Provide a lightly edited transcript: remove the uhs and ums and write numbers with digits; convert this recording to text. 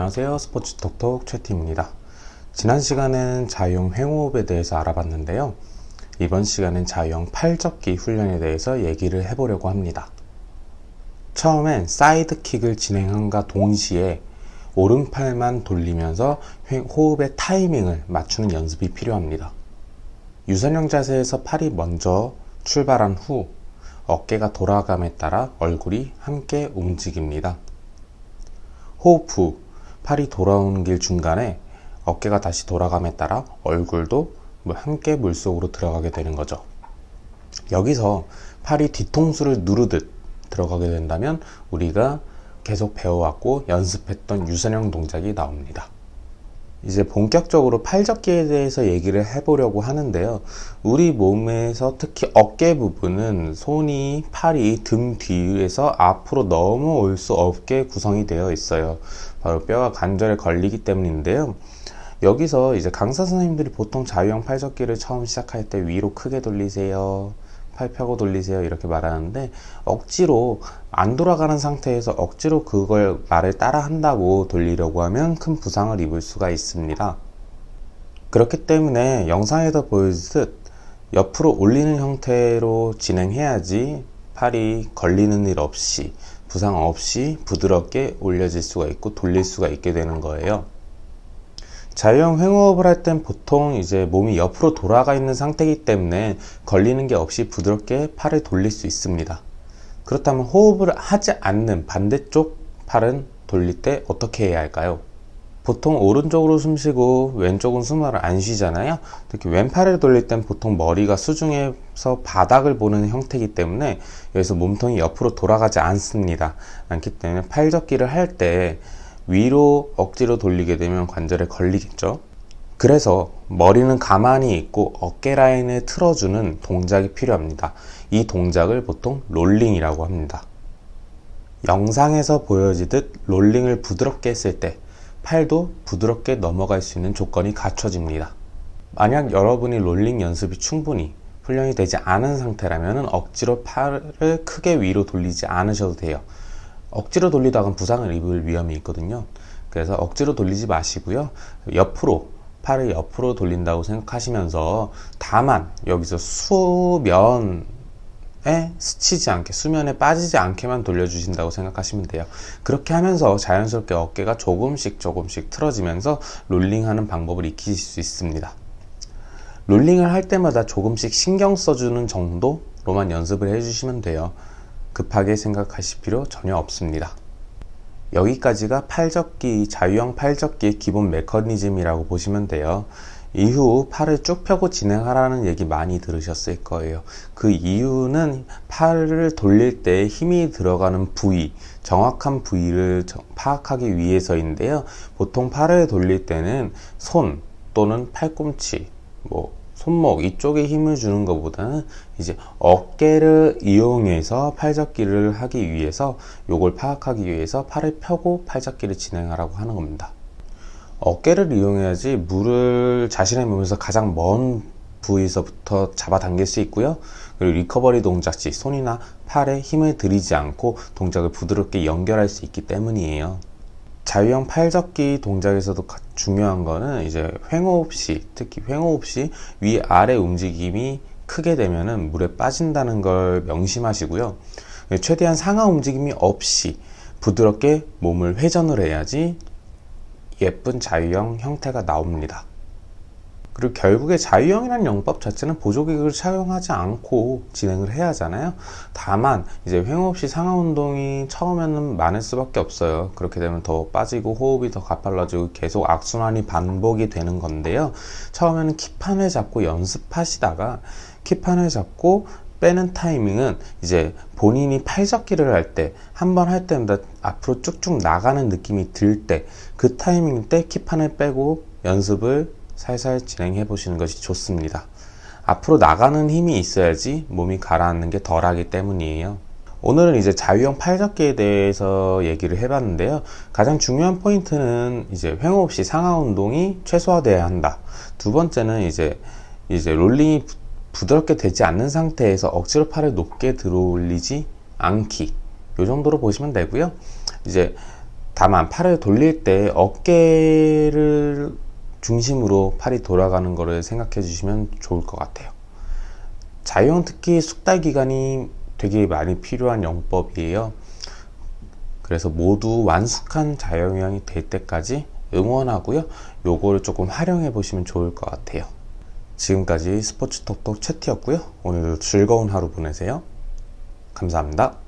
안녕하세요. 스포츠 톡톡 최팀입니다. 지난 시간엔 자유형 횡호흡에 대해서 알아봤는데요. 이번 시간엔 자유형 팔접기 훈련에 대해서 얘기를 해보려고 합니다. 처음엔 사이드킥을 진행함과 동시에 오른팔만 돌리면서 호흡의 타이밍을 맞추는 연습이 필요합니다. 유선형 자세에서 팔이 먼저 출발한 후 어깨가 돌아감에 따라 얼굴이 함께 움직입니다. 호흡 후 팔이 돌아오는 길 중간에 어깨가 다시 돌아감에 따라 얼굴도 함께 물속으로 들어가게 되는 거죠. 여기서 팔이 뒤통수를 누르듯 들어가게 된다면 우리가 계속 배워왔고 연습했던 유선형 동작이 나옵니다. 이제 본격적으로 팔접기에 대해서 얘기를 해보려고 하는데요. 우리 몸에서 특히 어깨 부분은 손이, 팔이 등 뒤에서 앞으로 넘어올 수 없게 구성이 되어 있어요. 바로 뼈가 관절에 걸리기 때문인데요. 여기서 이제 강사 선생님들이 보통 자유형 팔접기를 처음 시작할 때 위로 크게 돌리세요, 팔 펴고 돌리세요 이렇게 말하는데, 억지로 안 돌아가는 상태에서 억지로 그걸 말을 따라 한다고 돌리려고 하면 큰 부상을 입을 수가 있습니다. 그렇기 때문에 영상에서 보여주듯 옆으로 올리는 형태로 진행해야지 팔이 걸리는 일 없이, 부상 없이 부드럽게 올려질 수가 있고 돌릴 수가 있게 되는 거예요. 자유형 횡호흡을 할 땐 보통 이제 몸이 옆으로 돌아가 있는 상태이기 때문에 걸리는 게 없이 부드럽게 팔을 돌릴 수 있습니다. 그렇다면 호흡을 하지 않는 반대쪽 팔은 돌릴 때 어떻게 해야 할까요? 보통 오른쪽으로 숨 쉬고 왼쪽은 숨을 안 쉬잖아요. 특히 왼팔을 돌릴 땐 보통 머리가 수중에서 바닥을 보는 형태이기 때문에 여기서 몸통이 옆으로 돌아가지 않기 때문에 팔접기를 할 때 위로 억지로 돌리게 되면 관절에 걸리겠죠. 그래서 머리는 가만히 있고 어깨 라인을 틀어주는 동작이 필요합니다. 이 동작을 보통 롤링이라고 합니다. 영상에서 보여지듯 롤링을 부드럽게 했을 때 팔도 부드럽게 넘어갈 수 있는 조건이 갖춰집니다. 만약 여러분이 롤링 연습이 충분히 훈련이 되지 않은 상태라면 억지로 팔을 크게 위로 돌리지 않으셔도 돼요. 억지로 돌리다가 부상을 입을 위험이 있거든요. 그래서 억지로 돌리지 마시고요. 팔을 옆으로 돌린다고 생각하시면서 다만 여기서 수면에 스치지 않게, 수면에 빠지지 않게만 돌려주신다고 생각하시면 돼요. 그렇게 하면서 자연스럽게 어깨가 조금씩 틀어지면서 롤링하는 방법을 익히실 수 있습니다. 롤링을 할 때마다 조금씩 신경 써주는 정도로만 연습을 해주시면 돼요. 급하게 생각하실 필요 전혀 없습니다. 여기까지가 자유형 팔접기의 기본 메커니즘이라고 보시면 돼요. 이후 팔을 쭉 펴고 진행하라는 얘기 많이 들으셨을 거예요. 그 이유는 팔을 돌릴 때 힘이 들어가는 부위, 정확한 부위를 파악하기 위해서인데요. 보통 팔을 돌릴 때는 손 또는 팔꿈치, 손목 이쪽에 힘을 주는 것보다는 이제 어깨를 이용해서 팔접기를 하기 위해서, 요걸 파악하기 위해서 팔을 펴고 팔접기를 진행하라고 하는 겁니다. 어깨를 이용해야지 물을 자신의 몸에서 가장 먼 부위에서부터 잡아당길 수 있고요. 그리고 리커버리 동작시, 손이나 팔에 힘을 들이지 않고 동작을 부드럽게 연결할 수 있기 때문이에요. 자유형 팔접기 동작에서도 중요한 거는 이제 특히 횡호흡 시 위아래 움직임이 크게 되면은 물에 빠진다는 걸 명심하시고요. 최대한 상하 움직임이 없이 부드럽게 몸을 회전을 해야지 예쁜 자유형 형태가 나옵니다. 그리고 결국에 자유형이라는 영법 자체는 보조기구를 착용하지 않고 진행을 해야 하잖아요. 다만 이제 횡호흡 시 상하 운동이 처음에는 많을 수밖에 없어요. 그렇게 되면 더 빠지고 호흡이 더 가팔라지고 계속 악순환이 반복이 되는 건데요. 처음에는 킥판을 잡고 연습하시다가 킥판을 잡고 빼는 타이밍은 이제 본인이 팔접기를 할 때, 한 번 할 때마다 앞으로 쭉쭉 나가는 느낌이 들 때, 그 타이밍 때 킥판을 빼고 연습을 살살 진행해 보시는 것이 좋습니다. 앞으로 나가는 힘이 있어야지 몸이 가라앉는 게 덜하기 때문이에요. 오늘은 이제 자유형 팔접기에 대해서 얘기를 해봤는데요. 가장 중요한 포인트는 이제 횡호흡 시 상하 운동이 최소화되어야 한다. 두 번째는 이제 롤링이 부드럽게 되지 않는 상태에서 억지로 팔을 높게 들어올리지 않기, 이 정도로 보시면 되고요. 이제 다만 팔을 돌릴 때 어깨를 중심으로 팔이 돌아가는 것을 생각해 주시면 좋을 것 같아요. 자유형 특히 숙달 기간이 되게 많이 필요한 영법이에요. 그래서 모두 완숙한 자유형이 될 때까지 응원하고요. 요거를 조금 활용해 보시면 좋을 것 같아요. 지금까지 스포츠 톡톡 채티였고요. 오늘도 즐거운 하루 보내세요. 감사합니다.